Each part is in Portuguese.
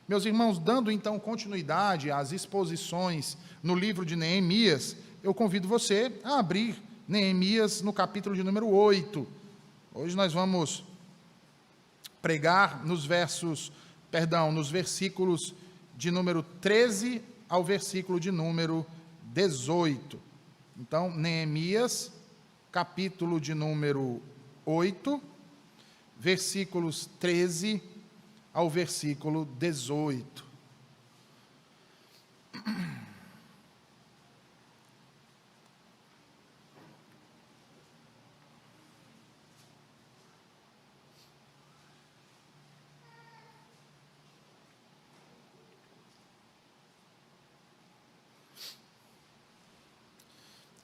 Meus irmãos, dando então continuidade às exposições no livro de Neemias, eu convido você a abrir Neemias no capítulo de número 8. Hoje nós vamos pregar nos versículos de número 13 ao versículo de número 18. Então, Neemias, capítulo de número 8, versículos 13 ao versículo 18.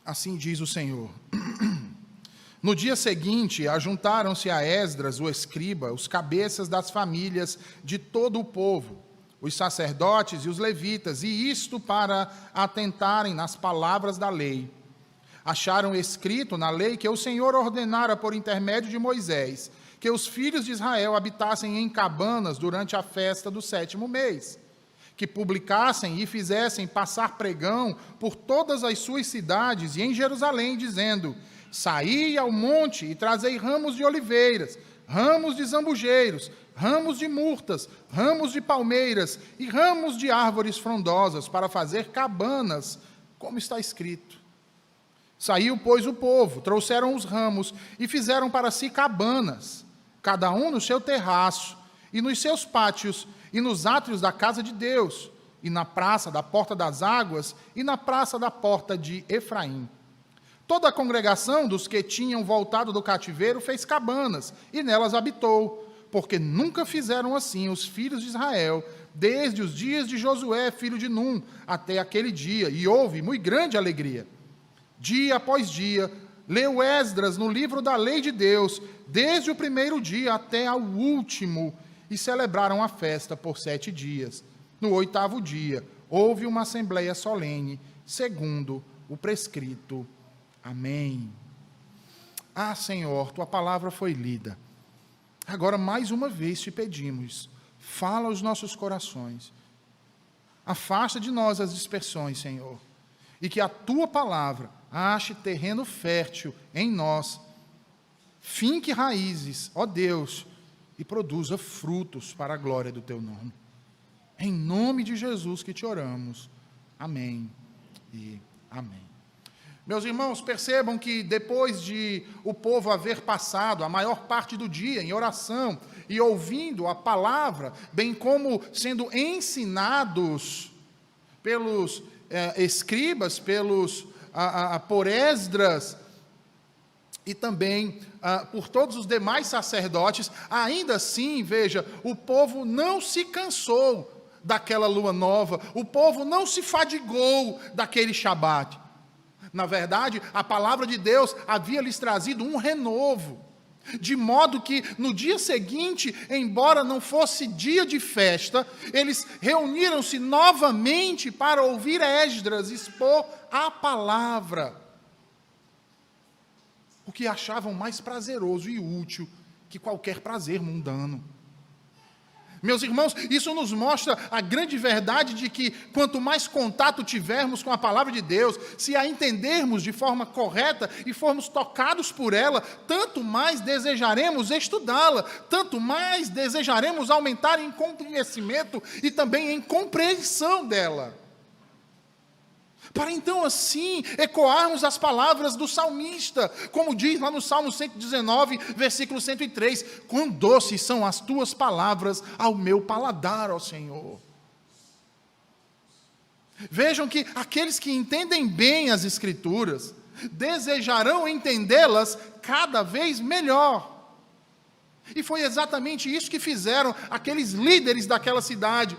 Assim diz o Senhor. No dia seguinte, ajuntaram-se a Esdras, o escriba, os cabeças das famílias de todo o povo, os sacerdotes e os levitas, e isto para atentarem nas palavras da lei. Acharam escrito na lei que o Senhor ordenara por intermédio de Moisés, que os filhos de Israel habitassem em cabanas durante a festa do 7º mês, que publicassem e fizessem passar pregão por todas as suas cidades e em Jerusalém, dizendo: saí ao monte e trazei ramos de oliveiras, ramos de zambujeiros, ramos de murtas, ramos de palmeiras e ramos de árvores frondosas, para fazer cabanas, como está escrito. Saiu, pois, o povo, trouxeram os ramos e fizeram para si cabanas, cada um no seu terraço, e nos seus pátios, e nos átrios da casa de Deus, e na praça da porta das águas, e na praça da porta de Efraim. Toda a congregação dos que tinham voltado do cativeiro fez cabanas, e nelas habitou, porque nunca fizeram assim os filhos de Israel, desde os dias de Josué, filho de Num, até aquele dia, e houve muito grande alegria. Dia após dia, leu Esdras no livro da lei de Deus, desde o primeiro dia até ao último, e celebraram a festa por 7 dias. No 8º dia, houve uma assembleia solene, segundo o prescrito. Amém. Ah, Senhor, tua palavra foi lida. Agora, mais uma vez, te pedimos, fala aos nossos corações. Afasta de nós as dispersões, Senhor, e que a tua palavra ache terreno fértil em nós, finque raízes, ó Deus, e produza frutos para a glória do teu nome. Em nome de Jesus que te oramos. Amém e amém. Meus irmãos, percebam que depois de o povo haver passado a maior parte do dia em oração e ouvindo a palavra, bem como sendo ensinados pelos escribas, por Esdras, e também por todos os demais sacerdotes, ainda assim, veja, o povo não se cansou daquela lua nova, o povo não se fadigou daquele Shabat. Na verdade, a palavra de Deus havia lhes trazido um renovo, de modo que no dia seguinte, embora não fosse dia de festa, eles reuniram-se novamente para ouvir Esdras expor a palavra, o que achavam mais prazeroso e útil que qualquer prazer mundano. Meus irmãos, isso nos mostra a grande verdade de que quanto mais contato tivermos com a palavra de Deus, se a entendermos de forma correta e formos tocados por ela, tanto mais desejaremos estudá-la, tanto mais desejaremos aumentar em conhecimento e também em compreensão dela. Para então assim ecoarmos as palavras do salmista, como diz lá no Salmo 119, versículo 103, quão doces são as tuas palavras ao meu paladar, ó Senhor. Vejam que aqueles que entendem bem as Escrituras, desejarão entendê-las cada vez melhor. E foi exatamente isso que fizeram aqueles líderes daquela cidade.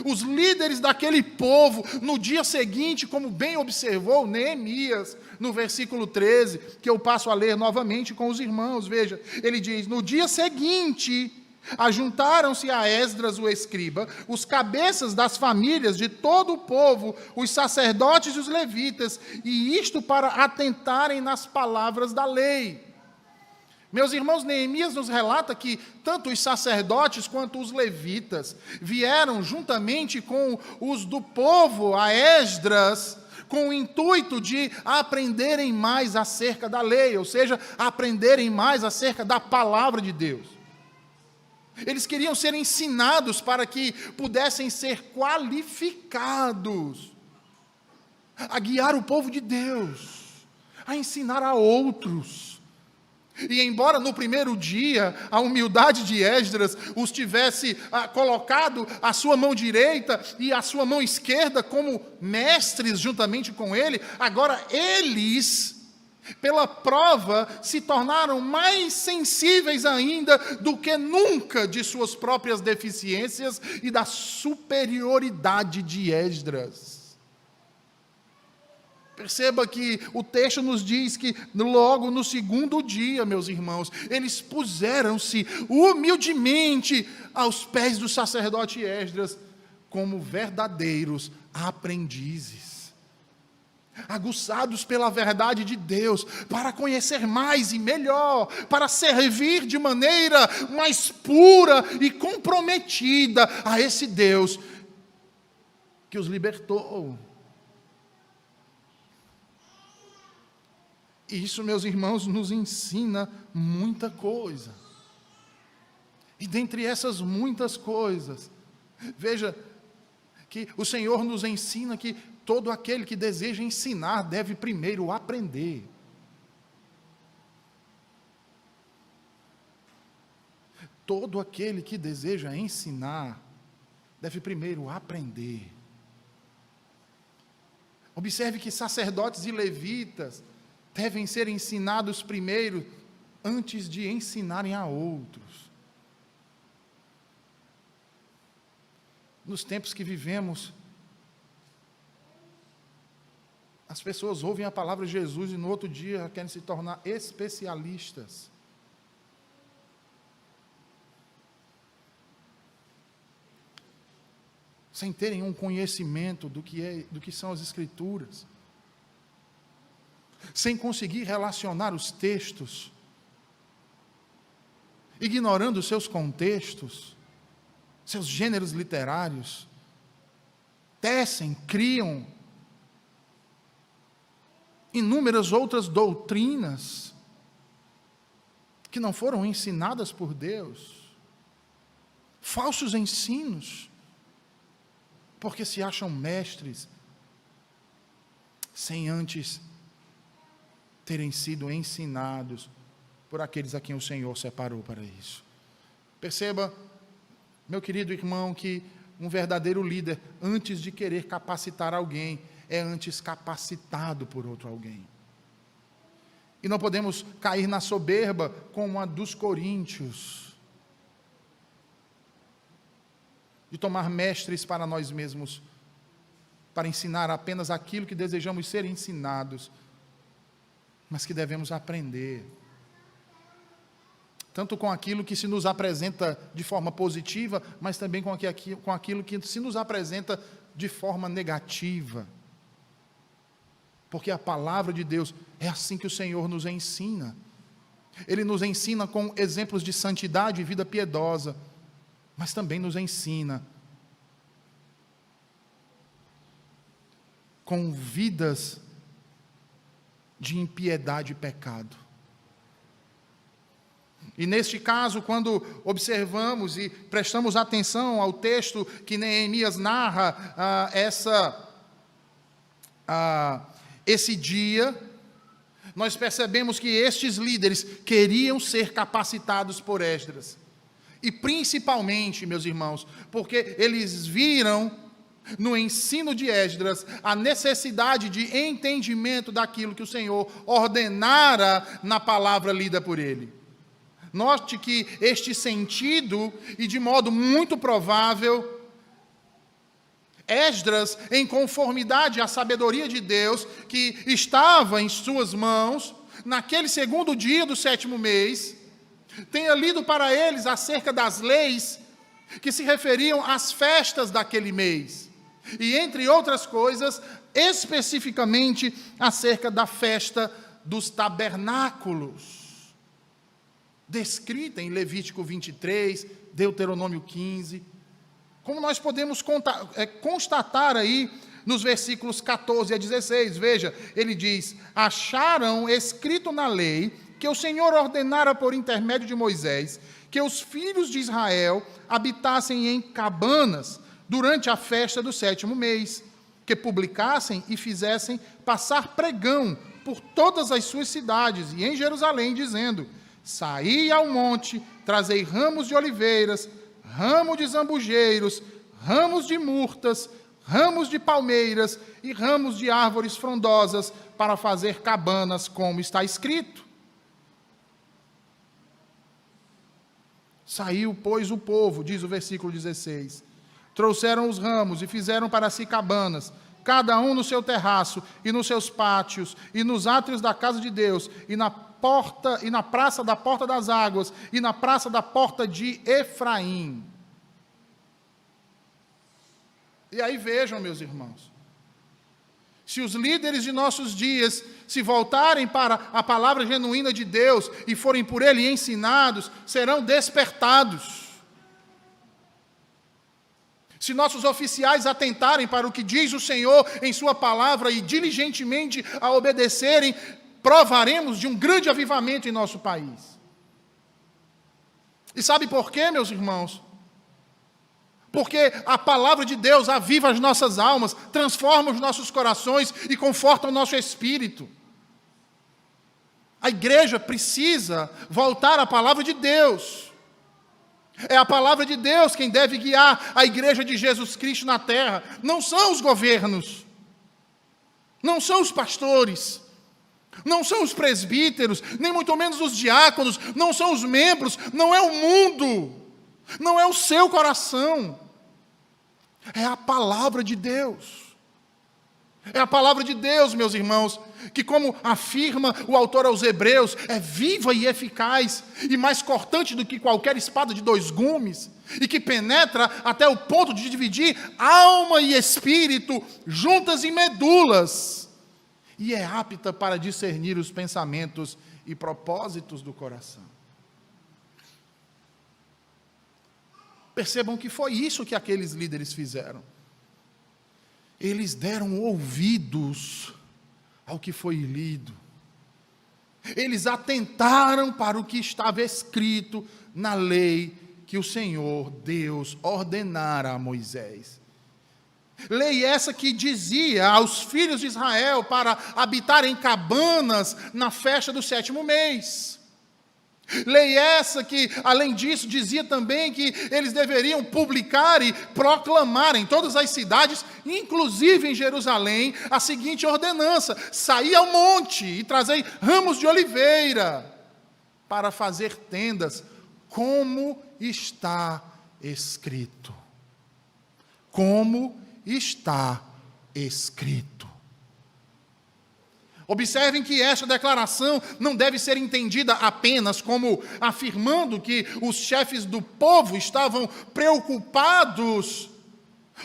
Os líderes daquele povo, no dia seguinte, como bem observou Neemias, no versículo 13, que eu passo a ler novamente com os irmãos, veja, ele diz, no dia seguinte, ajuntaram-se a Esdras o escriba, os cabeças das famílias de todo o povo, os sacerdotes e os levitas, e isto para atentarem nas palavras da lei. Meus irmãos, Neemias nos relata que tanto os sacerdotes quanto os levitas vieram juntamente com os do povo a Esdras, com o intuito de aprenderem mais acerca da lei, ou seja, aprenderem mais acerca da palavra de Deus. Eles queriam ser ensinados para que pudessem ser qualificados a guiar o povo de Deus, a ensinar a outros. E embora no primeiro dia a humildade de Esdras os tivesse colocado a sua mão direita e a sua mão esquerda como mestres juntamente com ele, agora eles, pela prova, se tornaram mais sensíveis ainda do que nunca de suas próprias deficiências e da superioridade de Esdras. Perceba que o texto nos diz que logo no segundo dia, meus irmãos, eles puseram-se humildemente aos pés do sacerdote Esdras como verdadeiros aprendizes, aguçados pela verdade de Deus, para conhecer mais e melhor, para servir de maneira mais pura e comprometida a esse Deus que os libertou. Isso, meus irmãos, nos ensina muita coisa. E dentre essas muitas coisas, veja que o Senhor nos ensina que todo aquele que deseja ensinar deve primeiro aprender. Todo aquele que deseja ensinar deve primeiro aprender. Observe que sacerdotes e levitas devem ser ensinados primeiro, antes de ensinarem a outros. Nos tempos que vivemos, as pessoas ouvem a palavra de Jesus e no outro dia querem se tornar especialistas. Sem terem um conhecimento do que são as Escrituras. Sem conseguir relacionar os textos, ignorando os seus contextos, seus gêneros literários, tecem, criam inúmeras outras doutrinas que não foram ensinadas por Deus, falsos ensinos, porque se acham mestres, sem antes terem sido ensinados por aqueles a quem o Senhor separou para isso. Perceba, meu querido irmão, que um verdadeiro líder, antes de querer capacitar alguém, é antes capacitado por outro alguém. E não podemos cair na soberba como a dos coríntios, de tomar mestres para nós mesmos, para ensinar apenas aquilo que desejamos ser ensinados, mas que devemos aprender, tanto com aquilo que se nos apresenta de forma positiva, mas também com aquilo que se nos apresenta de forma negativa, porque a palavra de Deus é assim que o Senhor nos ensina. Ele nos ensina com exemplos de santidade e vida piedosa, mas também nos ensina com vidas de impiedade e pecado. E neste caso, quando observamos e prestamos atenção ao texto que Neemias narra esse dia, nós percebemos que estes líderes queriam ser capacitados por Esdras. E principalmente, meus irmãos, porque eles viram no ensino de Esdras a necessidade de entendimento daquilo que o Senhor ordenara na palavra lida por ele. Note que este sentido, e de modo muito provável, Esdras, em conformidade à sabedoria de Deus que estava em suas mãos, naquele segundo dia do 7º mês, tenha lido para eles acerca das leis que se referiam às festas daquele mês. E, entre outras coisas, especificamente acerca da festa dos tabernáculos. descrita em Levítico 23, Deuteronômio 15. Como nós podemos constatar aí nos versículos 14 a 16. Veja, ele diz: acharam escrito na lei que o Senhor ordenara por intermédio de Moisés que os filhos de Israel habitassem em cabanas durante a festa do 7º mês, que publicassem e fizessem passar pregão por todas as suas cidades e em Jerusalém, dizendo: saí ao monte, trazei ramos de oliveiras, ramo de zambujeiros, ramos de murtas, ramos de palmeiras e ramos de árvores frondosas para fazer cabanas, como está escrito. Saiu, pois, o povo, diz o versículo 16, trouxeram os ramos e fizeram para si cabanas, cada um no seu terraço e nos seus pátios e nos átrios da casa de Deus e na porta e na praça da porta das águas e na praça da porta de Efraim. E aí vejam, meus irmãos, se os líderes de nossos dias se voltarem para a palavra genuína de Deus e forem por ele ensinados, serão despertados. Se nossos oficiais atentarem para o que diz o Senhor em sua palavra e diligentemente a obedecerem, provaremos de um grande avivamento em nosso país. E sabe por quê, meus irmãos? Porque a palavra de Deus aviva as nossas almas, transforma os nossos corações e conforta o nosso espírito. A igreja precisa voltar à palavra de Deus. É a palavra de Deus quem deve guiar a igreja de Jesus Cristo na terra. Não são os governos, não são os pastores, não são os presbíteros, nem muito menos os diáconos, não são os membros, não é o mundo, não é o seu coração. É a palavra de Deus. É a palavra de Deus, meus irmãos, que, como afirma o autor aos Hebreus, é viva e eficaz e mais cortante do que qualquer espada de 2 gumes, e que penetra até o ponto de dividir alma e espírito, juntas e medulas, e é apta para discernir os pensamentos e propósitos do coração. Percebam que foi isso que aqueles líderes fizeram. Eles deram ouvidos ao que foi lido. Eles atentaram para o que estava escrito na lei que o Senhor Deus ordenara a Moisés. Lei essa que dizia aos filhos de Israel para habitar em cabanas na festa do 7º mês. Lei essa que, além disso, dizia também que eles deveriam publicar e proclamar em todas as cidades, inclusive em Jerusalém, a seguinte ordenança: saí ao monte e trazei ramos de oliveira para fazer tendas, como está escrito. Como está escrito. Observem que esta declaração não deve ser entendida apenas como afirmando que os chefes do povo estavam preocupados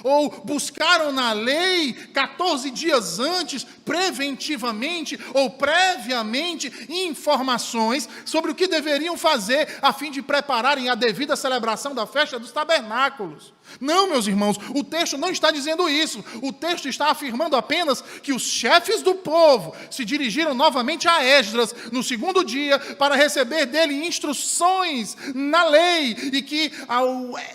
ou buscaram na lei 14 dias antes, preventivamente ou previamente, informações sobre o que deveriam fazer a fim de prepararem a devida celebração da festa dos tabernáculos. Não, meus irmãos, o texto não está dizendo isso. O texto está afirmando apenas que os chefes do povo se dirigiram novamente a Esdras no 2º dia para receber dele instruções na lei, e que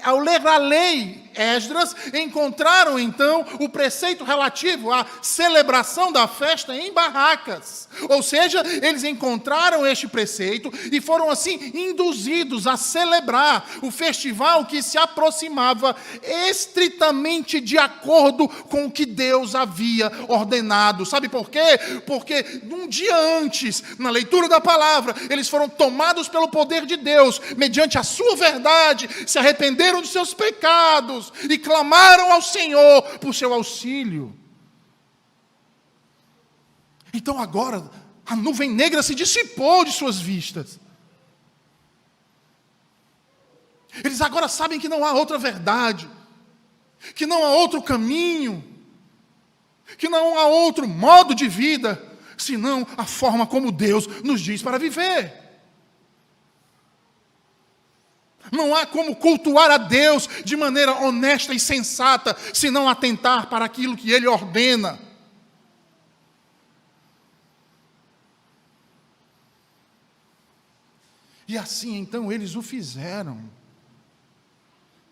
ao ler a lei, Esdras encontraram então o preceito relativo à celebração da festa em barracas. Ou seja, eles encontraram este preceito e foram assim induzidos a celebrar o festival que se aproximava estritamente de acordo com o que Deus havia ordenado. Sabe por quê? Porque um dia antes, na leitura da palavra, eles foram tomados pelo poder de Deus, mediante a sua verdade, se arrependeram de seus pecados e clamaram ao Senhor por seu auxílio. Então agora a nuvem negra se dissipou de suas vistas. Eles agora sabem que não há outra verdade, que não há outro caminho, que não há outro modo de vida, senão a forma como Deus nos diz para viver. Não há como cultuar a Deus de maneira honesta e sensata, se não atentar para aquilo que Ele ordena. E assim, então, eles o fizeram.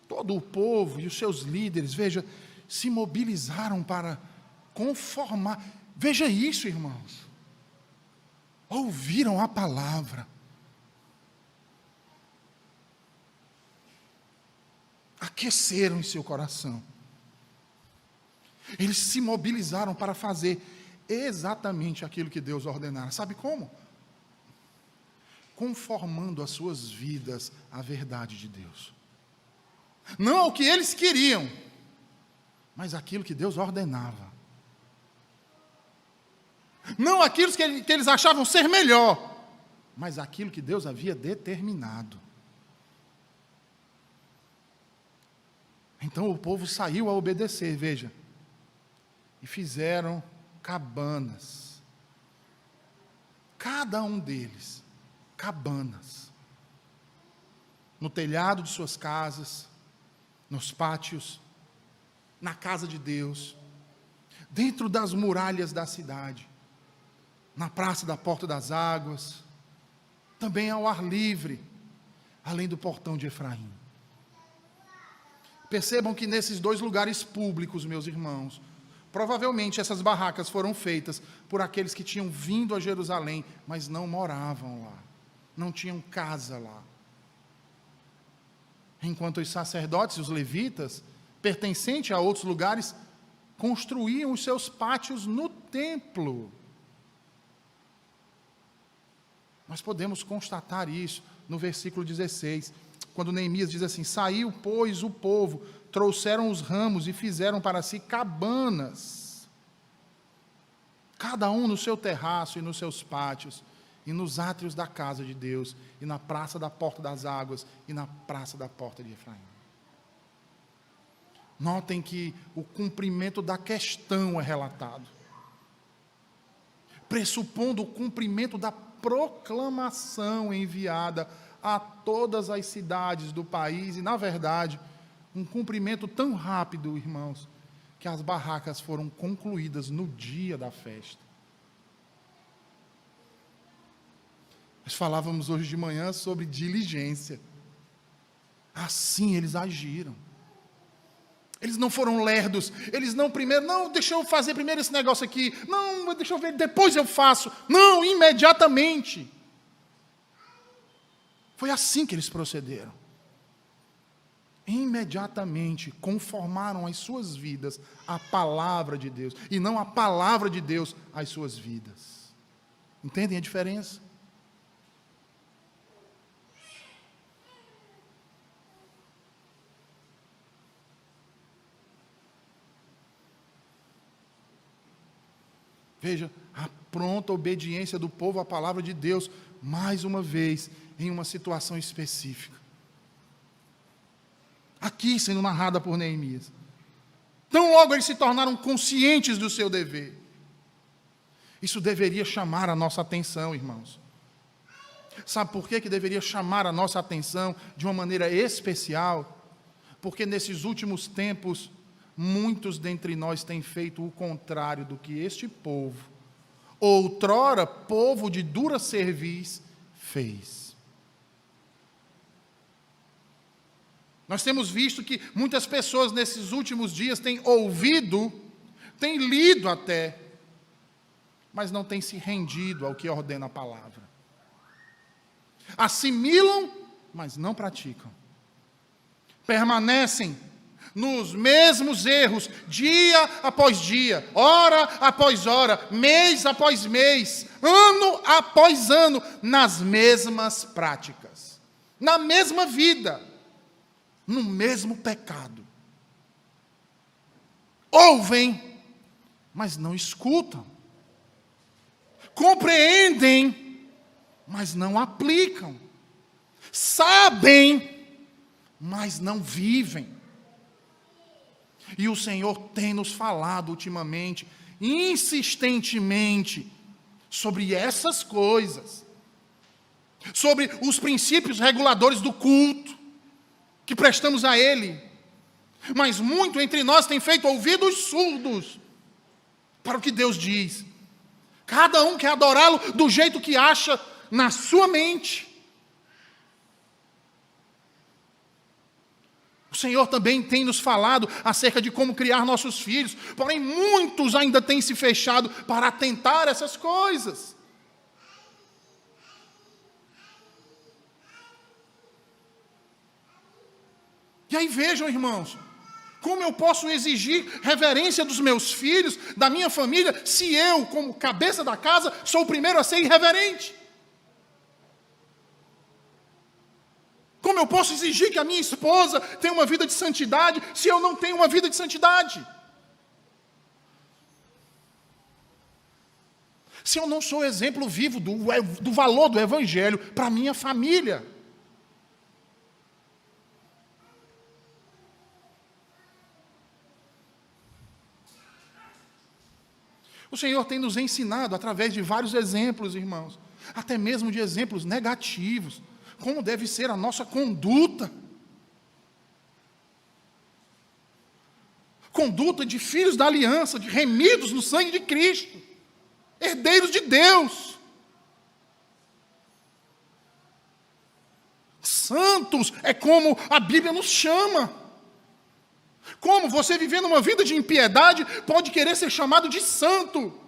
Todo o povo e os seus líderes, veja, se mobilizaram para conformar. Veja isso, irmãos. Ouviram a palavra. Aqueceram em seu coração. Eles se mobilizaram para fazer exatamente aquilo que Deus ordenara. Sabe como? Conformando as suas vidas à verdade de Deus. Não ao que eles queriam, mas aquilo que Deus ordenava. Não aquilo que eles achavam ser melhor, mas aquilo que Deus havia determinado. Então o povo saiu a obedecer, veja, e fizeram cabanas. Cada um deles, cabanas. No telhado de suas casas, nos pátios, na casa de Deus, dentro das muralhas da cidade, na praça da Porta das Águas, também ao ar livre, além do portão de Efraim. Percebam que nesses dois lugares públicos, meus irmãos, provavelmente essas barracas foram feitas por aqueles que tinham vindo a Jerusalém, mas não moravam lá, não tinham casa lá. Enquanto os sacerdotes e os levitas, pertencentes a outros lugares, construíam os seus pátios no templo. Nós podemos constatar isso no versículo 16, quando Neemias diz assim: saiu, pois, o povo, trouxeram os ramos e fizeram para si cabanas, cada um no seu terraço e nos seus pátios, e nos átrios da casa de Deus, e na praça da Porta das Águas, e na praça da Porta de Efraim. Notem que o cumprimento da questão é relatado, pressupondo o cumprimento da proclamação enviada a todas as cidades do país, e, na verdade, um cumprimento tão rápido, irmãos, que as barracas foram concluídas no dia da festa. Nós falávamos hoje de manhã sobre diligência. Assim eles agiram. Eles não foram lerdos, eles não primeiro, não, deixa eu fazer primeiro esse negócio aqui, não, deixa eu ver, depois eu faço. Não, imediatamente. Foi assim que eles procederam. Imediatamente conformaram as suas vidas à palavra de Deus, e não a palavra de Deus às suas vidas. Entendem a diferença? Veja, a pronta obediência do povo à palavra de Deus, mais uma vez, em uma situação específica. Aqui sendo narrada por Neemias. Tão logo eles se tornaram conscientes do seu dever. Isso deveria chamar a nossa atenção, irmãos. Sabe por que deveria chamar a nossa atenção de uma maneira especial? Porque nesses últimos tempos, muitos dentre nós têm feito o contrário do que este povo, outrora povo de dura cerviz, fez. Nós temos visto que muitas pessoas nesses últimos dias têm ouvido, têm lido até, mas não têm se rendido ao que ordena a palavra. Assimilam, mas não praticam. Permanecem nos mesmos erros, dia após dia, hora após hora, mês após mês, ano após ano, nas mesmas práticas, na mesma vida, no mesmo pecado. Ouvem, mas não escutam. Compreendem, mas não aplicam. Sabem, mas não vivem. E o Senhor tem nos falado ultimamente, insistentemente, sobre essas coisas. Sobre os princípios reguladores do culto. que prestamos a Ele. Mas muito entre nós tem feito ouvidos surdos para o que Deus diz. Cada um quer adorá-lo do jeito que acha na sua mente. O Senhor também tem nos falado acerca de como criar nossos filhos, porém muitos ainda têm se fechado para atentar a essas coisas. E aí vejam, irmãos, como eu posso exigir reverência dos meus filhos, da minha família, se eu, como cabeça da casa, sou o primeiro a ser irreverente? Como eu posso exigir que a minha esposa tenha uma vida de santidade, se eu não tenho uma vida de santidade? Se eu não sou exemplo vivo do valor do Evangelho para a minha família? O Senhor tem nos ensinado, através de vários exemplos, irmãos, até mesmo de exemplos negativos, como deve ser a nossa conduta. Conduta de filhos da aliança, de remidos no sangue de Cristo, herdeiros de Deus. Santos é como a Bíblia nos chama. Como você vivendo uma vida de impiedade pode querer ser chamado de santo?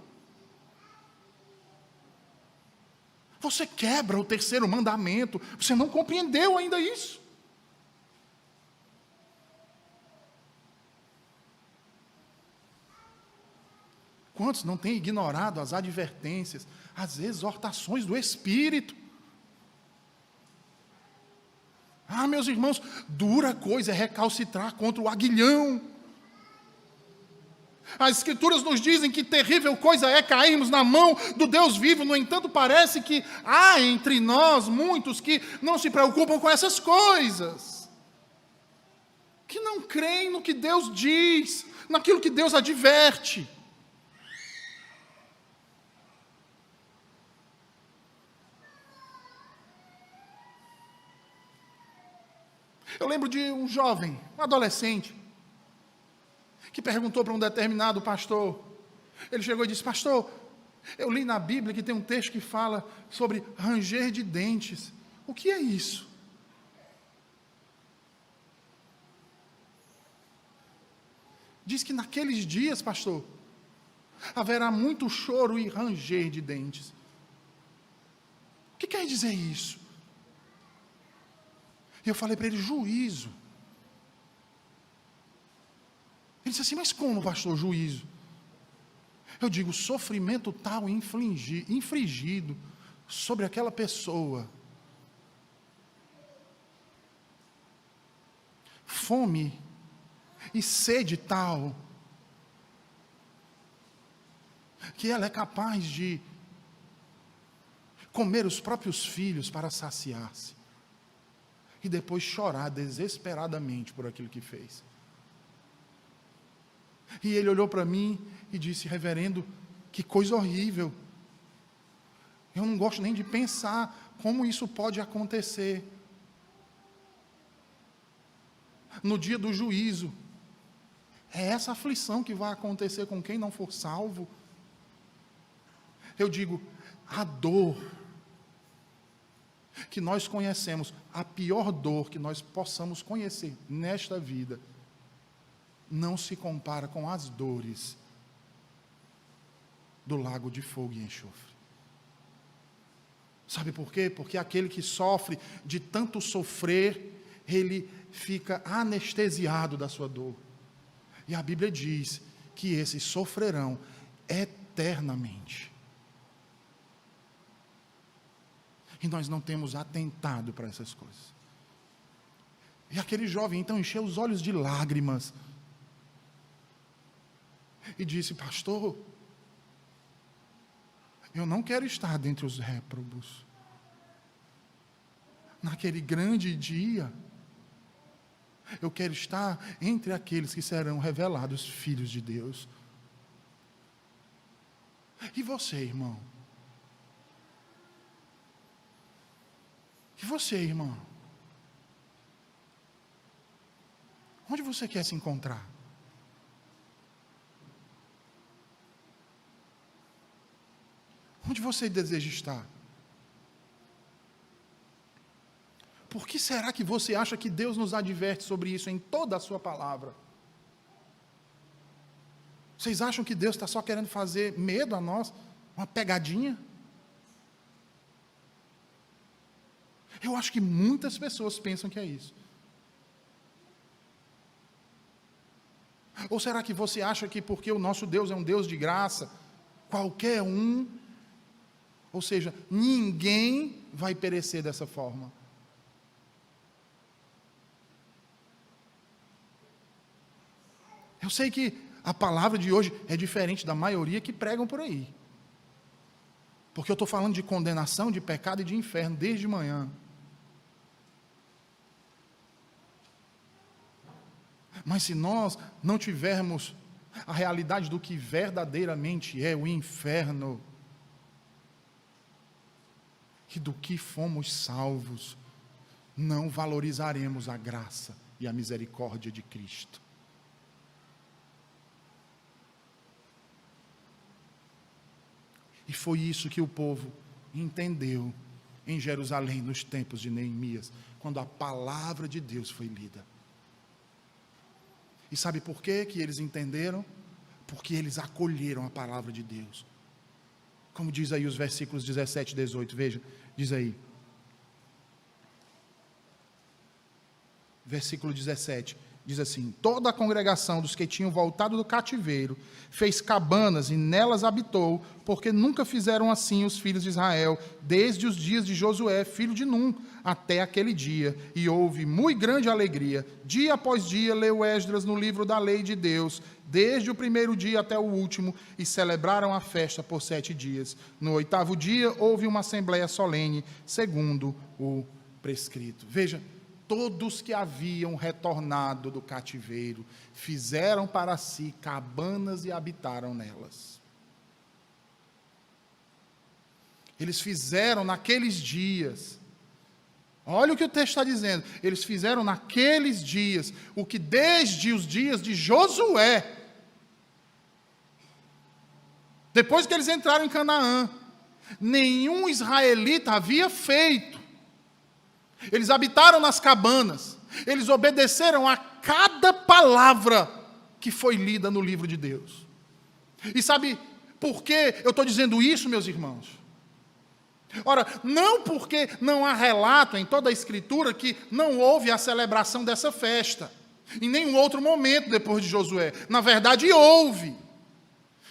Você quebra o terceiro mandamento. Você não compreendeu ainda isso. Quantos não têm ignorado as advertências, as exortações do Espírito? Ah, meus irmãos, dura coisa é recalcitrar contra o aguilhão. As Escrituras nos dizem que terrível coisa é cairmos na mão do Deus vivo. No entanto, parece que há entre nós muitos que não se preocupam com essas coisas, que não creem no que Deus diz, naquilo que Deus adverte. Eu lembro de um jovem, um adolescente, que perguntou para um determinado pastor. Ele chegou e disse: pastor, eu li na Bíblia que tem um texto que fala sobre ranger de dentes. O que é isso? Diz que naqueles dias, pastor, haverá muito choro e ranger de dentes. O que quer dizer isso? E eu falei para ele: juízo. Ele disse assim: mas como, pastor, juízo? Eu digo: sofrimento tal infligido sobre aquela pessoa, fome e sede tal, que ela é capaz de comer os próprios filhos para saciar-se, e depois chorar desesperadamente por aquilo que fez. E ele olhou para mim e disse: reverendo, que coisa horrível. Eu não gosto nem de pensar como isso pode acontecer. No dia do juízo, é essa aflição que vai acontecer com quem não for salvo. Eu digo: a dor que nós conhecemos, a pior dor que nós possamos conhecer nesta vida, não se compara com as dores do lago de fogo e enxofre. Sabe por quê? Porque aquele que sofre de tanto sofrer, ele fica anestesiado da sua dor. E a Bíblia diz que esses sofrerão eternamente. E nós não temos atentado para essas coisas. E aquele jovem então encheu os olhos de lágrimas e disse: pastor, eu não quero estar dentre os réprobos. Naquele grande dia, eu quero estar entre aqueles que serão revelados filhos de Deus. E você, irmão? E você, irmão? Onde você quer se encontrar? Onde você deseja estar? Por que será que você acha que Deus nos adverte sobre isso em toda a sua palavra? Vocês acham que Deus está só querendo fazer medo a nós? Uma pegadinha? Eu acho que muitas pessoas pensam que é isso. Ou será que você acha que porque o nosso Deus é um Deus de graça, qualquer um, ou seja, ninguém vai perecer dessa forma? Eu sei que a palavra de hoje é diferente da maioria que pregam por aí. Porque eu estou falando de condenação, de pecado e de inferno desde manhã. Mas se nós não tivermos a realidade do que verdadeiramente é o inferno, e do que fomos salvos, não valorizaremos a graça e a misericórdia de Cristo. E foi isso que o povo entendeu em Jerusalém nos tempos de Neemias, quando a palavra de Deus foi lida. E sabe por quê que eles entenderam? Porque eles acolheram a palavra de Deus. Como diz aí os versículos 17 e 18, veja, diz aí. Versículo 17, diz assim: toda a congregação dos que tinham voltado do cativeiro fez cabanas e nelas habitou, porque nunca fizeram assim os filhos de Israel, desde os dias de Josué, filho de Num, até aquele dia. E houve muito grande alegria. Dia após dia leu Esdras no livro da lei de Deus, desde o primeiro dia até o último, e celebraram a festa por 7 dias. No 8º dia houve uma assembleia solene, segundo o prescrito. Veja, todos que haviam retornado do cativeiro fizeram para si cabanas e habitaram nelas. Eles fizeram naqueles dias, olha o que o texto está dizendo, eles fizeram naqueles dias o que desde os dias de Josué, depois que eles entraram em Canaã, nenhum israelita havia feito. Eles habitaram nas cabanas, eles obedeceram a cada palavra que foi lida no livro de Deus. E sabe por que eu estou dizendo isso, meus irmãos? Ora, não porque não há relato em toda a Escritura que não houve a celebração dessa festa, em nenhum outro momento depois de Josué. Na verdade, houve.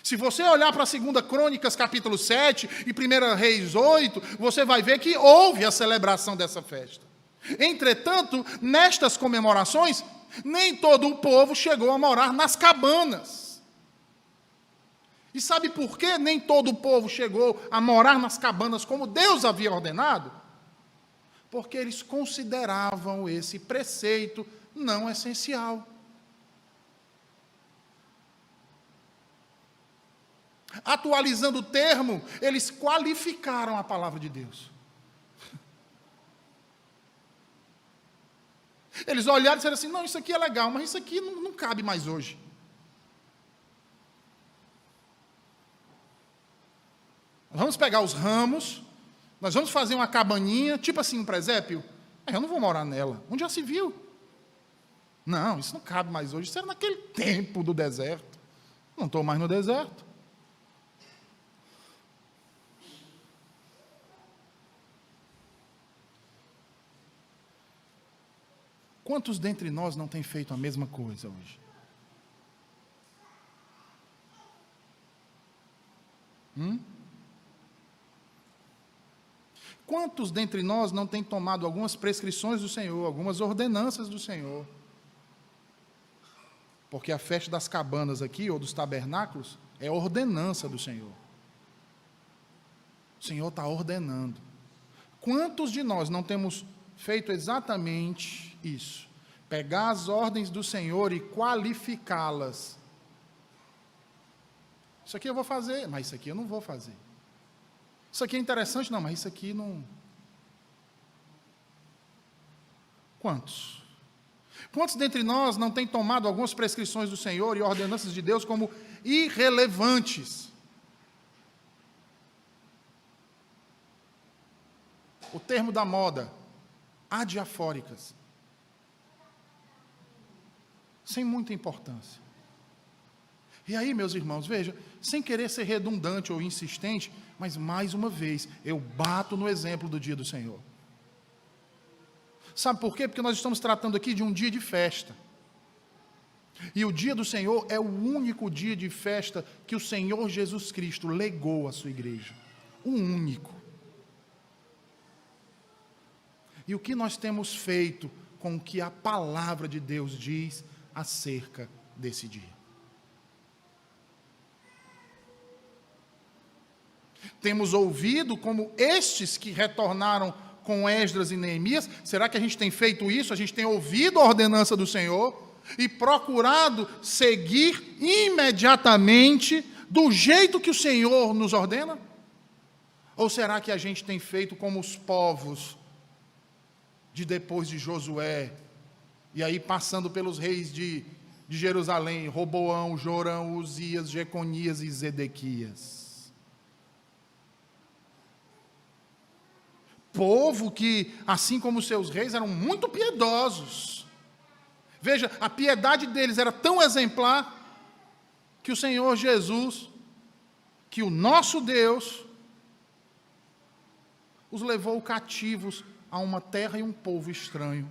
Se você olhar para 2 Crônicas, capítulo 7, e 1 Reis 8, você vai ver que houve a celebração dessa festa. Entretanto, nestas comemorações, nem todo o povo chegou a morar nas cabanas. E sabe por que nem todo o povo chegou a morar nas cabanas como Deus havia ordenado? Porque eles consideravam esse preceito não essencial. Atualizando o termo, eles qualificaram a palavra de Deus. Eles olharam e disseram assim: não, isso aqui é legal, mas isso aqui não cabe mais hoje. Nós vamos pegar os ramos, nós vamos fazer uma cabaninha, tipo assim, um presépio. Eu não vou morar nela. Onde já se viu? Não, isso não cabe mais hoje. Isso era naquele tempo do deserto. Não estou mais no deserto. Quantos dentre nós não têm feito a mesma coisa hoje? Quantos dentre nós não têm tomado algumas prescrições do Senhor, algumas ordenanças do Senhor? Porque a festa das cabanas aqui, ou dos tabernáculos, é ordenança do Senhor. O Senhor está ordenando. Quantos de nós não temos feito exatamente isso? Pegar as ordens do Senhor e qualificá-las. Isso aqui eu vou fazer, mas isso aqui eu não vou fazer. Isso aqui é interessante, não, mas isso aqui não. Quantos? Quantos dentre nós não têm tomado algumas prescrições do Senhor e ordenanças de Deus como irrelevantes? O termo da moda, adiafóricas. Sem muita importância. E aí, meus irmãos, veja, sem querer ser redundante ou insistente, mas mais uma vez, eu bato no exemplo do dia do Senhor. Sabe por quê? Porque nós estamos tratando aqui de um dia de festa. E o dia do Senhor é o único dia de festa que o Senhor Jesus Cristo legou à sua igreja. O único. E o que nós temos feito com o que a palavra de Deus diz acerca desse dia? Temos ouvido como estes que retornaram com Esdras e Neemias. Será que a gente tem feito isso? A gente tem ouvido a ordenança do Senhor e procurado seguir imediatamente do jeito que o Senhor nos ordena? Ou será que a gente tem feito como os povos de depois de Josué, e aí passando pelos reis de Jerusalém, Roboão, Jorão, Uzias, Jeconias e Zedequias? Povo que, assim como seus reis, eram muito piedosos. Veja, a piedade deles era tão exemplar que o Senhor Jesus, que o nosso Deus, os levou cativos a uma terra e um povo estranho,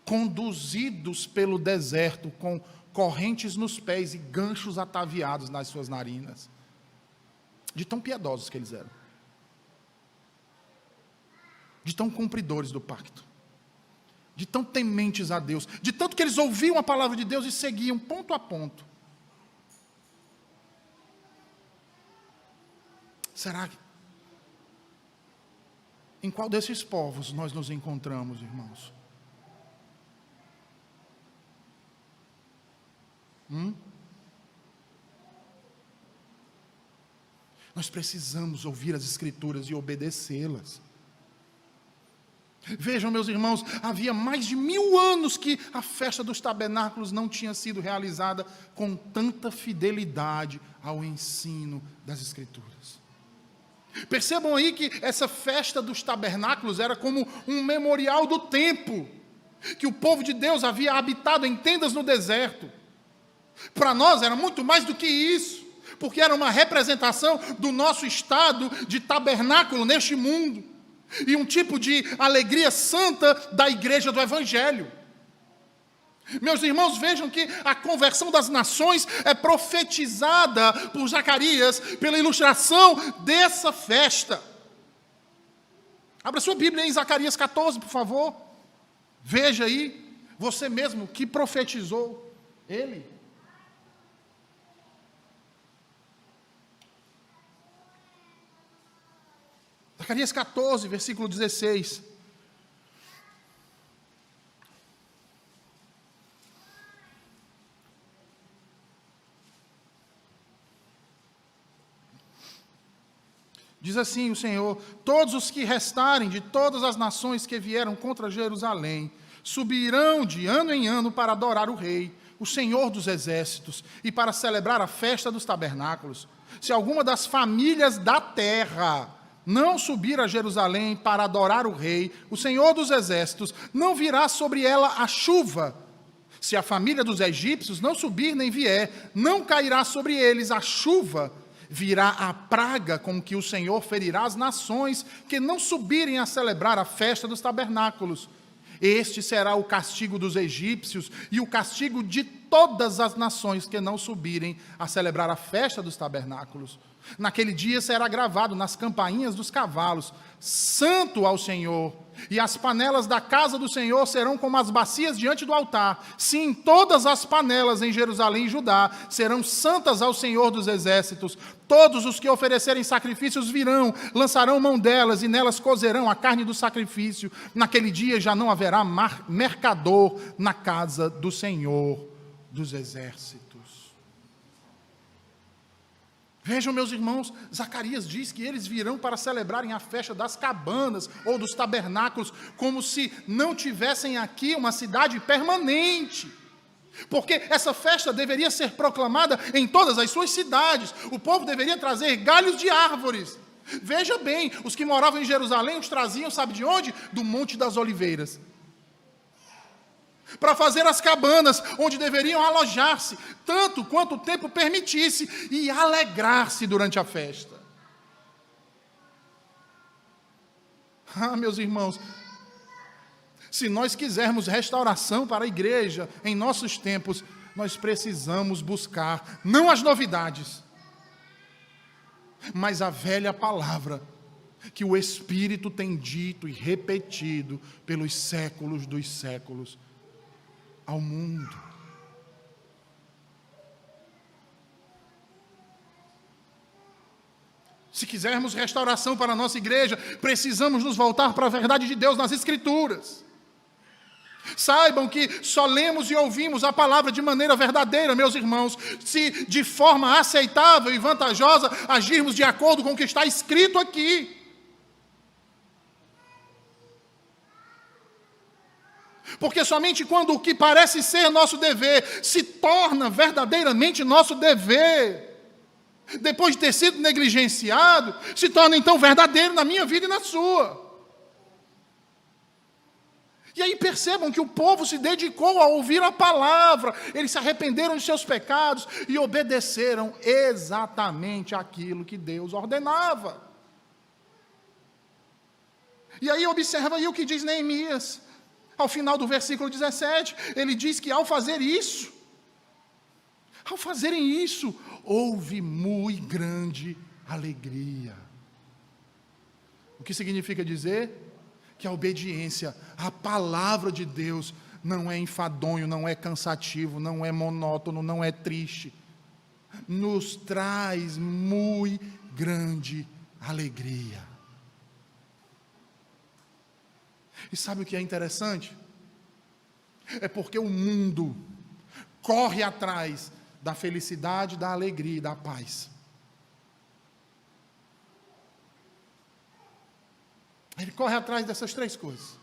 conduzidos pelo deserto com correntes nos pés e ganchos ataviados nas suas narinas, de tão piedosos que eles eram, de tão cumpridores do pacto, de tão tementes a Deus, de tanto que eles ouviam a palavra de Deus e seguiam ponto a ponto. Será que em qual desses povos nós nos encontramos, irmãos? Nós precisamos ouvir as Escrituras e obedecê-las. Vejam, meus irmãos, havia mais de 1000 anos que a festa dos tabernáculos não tinha sido realizada com tanta fidelidade ao ensino das Escrituras. Percebam aí que essa festa dos tabernáculos era como um memorial do tempo, que o povo de Deus havia habitado em tendas no deserto. Para nós era muito mais do que isso, porque era uma representação do nosso estado de tabernáculo neste mundo, e um tipo de alegria santa da igreja do Evangelho. Meus irmãos, vejam que a conversão das nações é profetizada por Zacarias pela ilustração dessa festa. Abra sua Bíblia em Zacarias 14, por favor. Veja aí, você mesmo que profetizou ele. Zacarias 14, versículo 16. Diz assim o Senhor: todos os que restarem de todas as nações que vieram contra Jerusalém, subirão de ano em ano para adorar o Rei, o Senhor dos Exércitos, e para celebrar a festa dos tabernáculos. Se alguma das famílias da terra não subir a Jerusalém para adorar o Rei, o Senhor dos Exércitos, não virá sobre ela a chuva. Se a família dos egípcios não subir nem vier, não cairá sobre eles a chuva. Virá a praga com que o Senhor ferirá as nações que não subirem a celebrar a festa dos tabernáculos. Este será o castigo dos egípcios e o castigo de todas as nações que não subirem a celebrar a festa dos tabernáculos. Naquele dia será gravado nas campainhas dos cavalos: Santo ao Senhor. E as panelas da casa do Senhor serão como as bacias diante do altar. Sim, todas as panelas em Jerusalém e Judá serão santas ao Senhor dos Exércitos. Todos os que oferecerem sacrifícios virão, lançarão mão delas e nelas cozerão a carne do sacrifício. Naquele dia já não haverá mercador na casa do Senhor dos Exércitos. Vejam, meus irmãos, Zacarias diz que eles virão para celebrarem a festa das cabanas ou dos tabernáculos, como se não tivessem aqui uma cidade permanente. Porque essa festa deveria ser proclamada em todas as suas cidades. O povo deveria trazer galhos de árvores. Veja bem, os que moravam em Jerusalém os traziam, sabe de onde? Do Monte das Oliveiras. Para fazer as cabanas, onde deveriam alojar-se, tanto quanto o tempo permitisse, e alegrar-se durante a festa. Ah, meus irmãos, se nós quisermos restauração para a igreja em nossos tempos, nós precisamos buscar, não as novidades, mas a velha palavra, que o Espírito tem dito e repetido pelos séculos dos séculos ao mundo. Se quisermos restauração para a nossa igreja, precisamos nos voltar para a verdade de Deus nas Escrituras. Saibam que só lemos e ouvimos a palavra de maneira verdadeira, meus irmãos, se de forma aceitável e vantajosa agirmos de acordo com o que está escrito aqui. Porque somente quando o que parece ser nosso dever se torna verdadeiramente nosso dever, depois de ter sido negligenciado, se torna então verdadeiro na minha vida e na sua. E aí percebam que o povo se dedicou a ouvir a palavra, eles se arrependeram de seus pecados e obedeceram exatamente aquilo que Deus ordenava. E aí observa aí o que diz Neemias. Ao final do versículo 17, ele diz que ao fazerem isso, houve muito grande alegria. O que significa dizer? Que a obediência à palavra de Deus não é enfadonho, não é cansativo, não é monótono, não é triste. Nos traz muito grande alegria. E sabe o que é interessante? É porque o mundo corre atrás da felicidade, da alegria e da paz. Ele corre atrás dessas três coisas.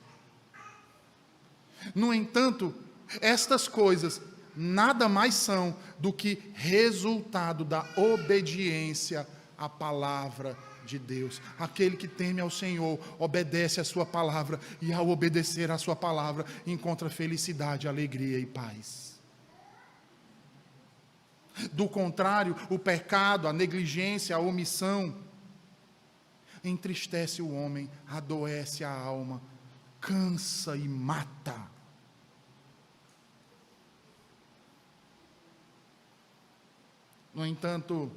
No entanto, estas coisas nada mais são do que resultado da obediência à palavra de Deus. Aquele que teme ao Senhor, obedece à sua palavra, e ao obedecer à sua palavra, encontra felicidade, alegria e paz. Do contrário, o pecado, a negligência, a omissão, entristece o homem, adoece a alma, cansa e mata. No entanto,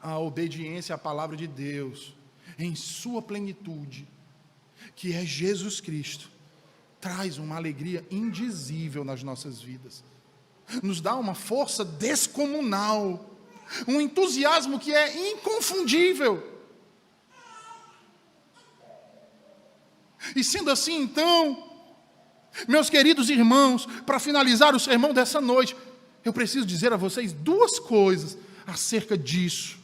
a obediência à palavra de Deus, em sua plenitude, que é Jesus Cristo, traz uma alegria indizível nas nossas vidas, nos dá uma força descomunal, um entusiasmo que é inconfundível. E sendo assim, então, meus queridos irmãos, para finalizar o sermão dessa noite, eu preciso dizer a vocês duas coisas acerca disso,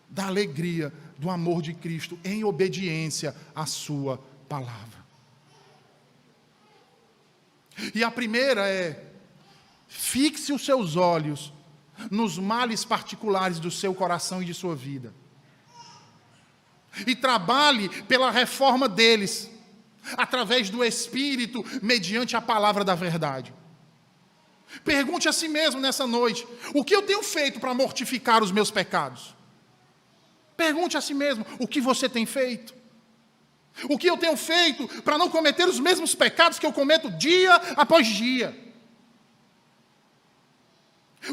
da alegria, do amor de Cristo, em obediência à sua palavra. E a primeira é: fixe os seus olhos nos males particulares do seu coração e de sua vida, e trabalhe pela reforma deles, através do Espírito, mediante a palavra da verdade. Pergunte a si mesmo nessa noite: o que eu tenho feito para mortificar os meus pecados? Pergunte a si mesmo: o que você tem feito? O que eu tenho feito para não cometer os mesmos pecados que eu cometo dia após dia?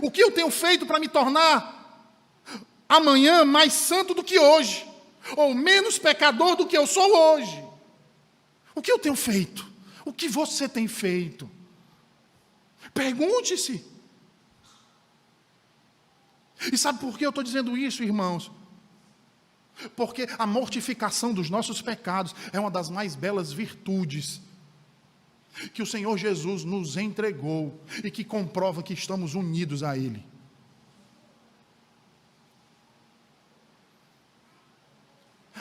O que eu tenho feito para me tornar amanhã mais santo do que hoje? Ou menos pecador do que eu sou hoje? O que eu tenho feito? O que você tem feito? Pergunte-se. E sabe por que eu estou dizendo isso, irmãos? Porque a mortificação dos nossos pecados é uma das mais belas virtudes que o Senhor Jesus nos entregou e que comprova que estamos unidos a Ele.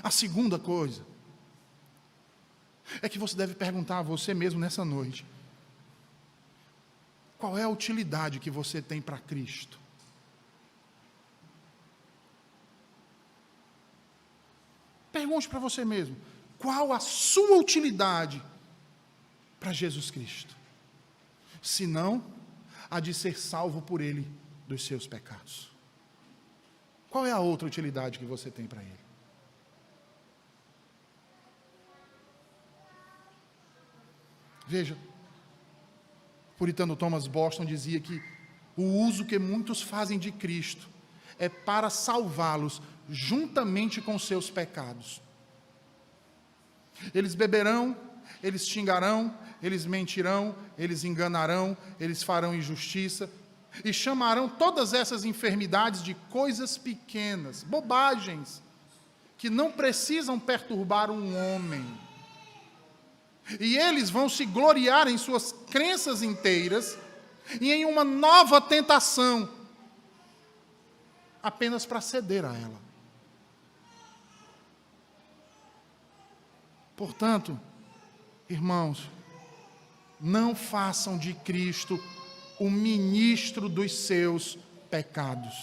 A segunda coisa é que você deve perguntar a você mesmo nessa noite: qual é a utilidade que você tem para Cristo? Pergunte para você mesmo: qual a sua utilidade para Jesus Cristo? Se não, a de ser salvo por Ele dos seus pecados. Qual é a outra utilidade que você tem para Ele? Veja, o puritano Thomas Boston dizia que o uso que muitos fazem de Cristo é para salvá-los juntamente com seus pecados. Eles beberão, eles xingarão, eles mentirão, eles enganarão, eles farão injustiça e chamarão todas essas enfermidades de coisas pequenas, bobagens, que não precisam perturbar um homem. E eles vão se gloriar em suas crenças inteiras e em uma nova tentação, apenas para ceder a ela. Portanto, irmãos, não façam de Cristo o ministro dos seus pecados.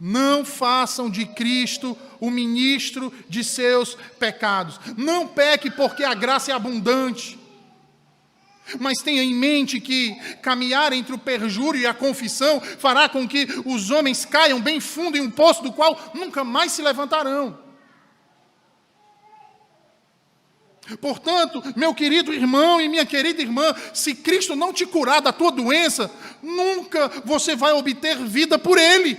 Não façam de Cristo o ministro de seus pecados. Não peque porque a graça é abundante. Mas tenha em mente que caminhar entre o perjúrio e a confissão fará com que os homens caiam bem fundo em um poço do qual nunca mais se levantarão. Portanto, meu querido irmão e minha querida irmã, se Cristo não te curar da tua doença, nunca você vai obter vida por Ele.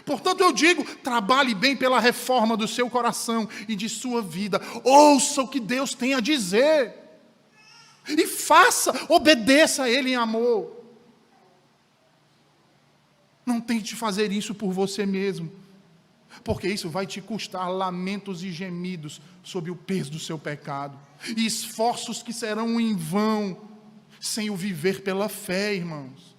Portanto, eu digo, trabalhe bem pela reforma do seu coração e de sua vida. Ouça o que Deus tem a dizer. E faça, obedeça a Ele em amor. Não tente fazer isso por você mesmo, porque isso vai te custar lamentos e gemidos sob o peso do seu pecado, e esforços que serão em vão, sem o viver pela fé, irmãos.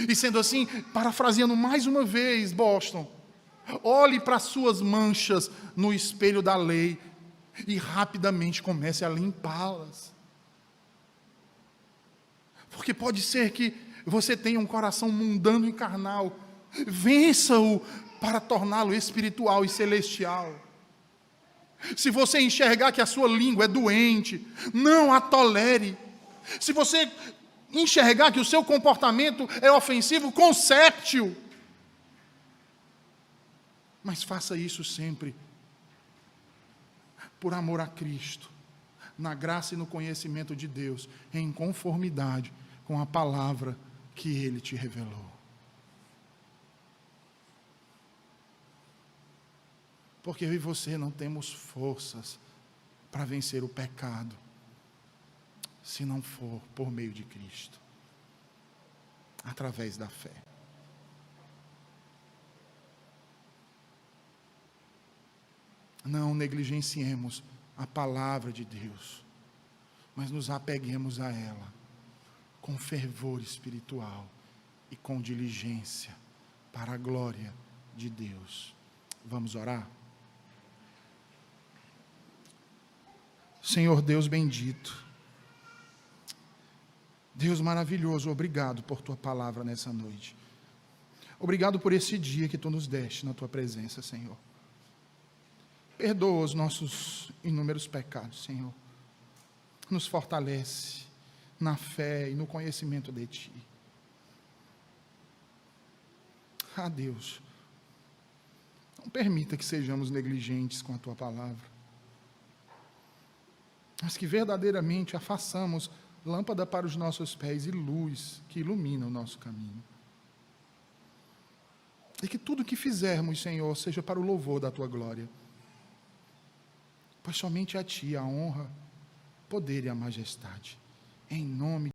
E sendo assim, parafraseando mais uma vez Boston, olhe para as suas manchas no espelho da lei e rapidamente comece a limpá-las. Porque pode ser que você tenha um coração mundano e carnal. Vença-o para torná-lo espiritual e celestial. Se você enxergar que a sua língua é doente, não a tolere. Se você enxergar que o seu comportamento é ofensivo, conserte-o. Mas faça isso sempre por amor a Cristo, na graça e no conhecimento de Deus, em conformidade com a palavra que Ele te revelou. Porque eu e você não temos forças para vencer o pecado, se não for por meio de Cristo, através da fé. Não negligenciemos a palavra de Deus, mas nos apeguemos a ela com fervor espiritual e com diligência para a glória de Deus. Vamos orar? Senhor Deus bendito, Deus maravilhoso, obrigado por Tua palavra nessa noite. Obrigado por esse dia que Tu nos deste na Tua presença, Senhor. Perdoa os nossos inúmeros pecados, Senhor. Nos fortalece na fé e no conhecimento de Ti. Ah, Deus, não permita que sejamos negligentes com a Tua palavra, mas que verdadeiramente a façamos lâmpada para os nossos pés e luz que ilumina o nosso caminho. E que tudo que fizermos, Senhor, seja para o louvor da Tua glória, pois somente a Ti a honra, poder e a majestade. Em nome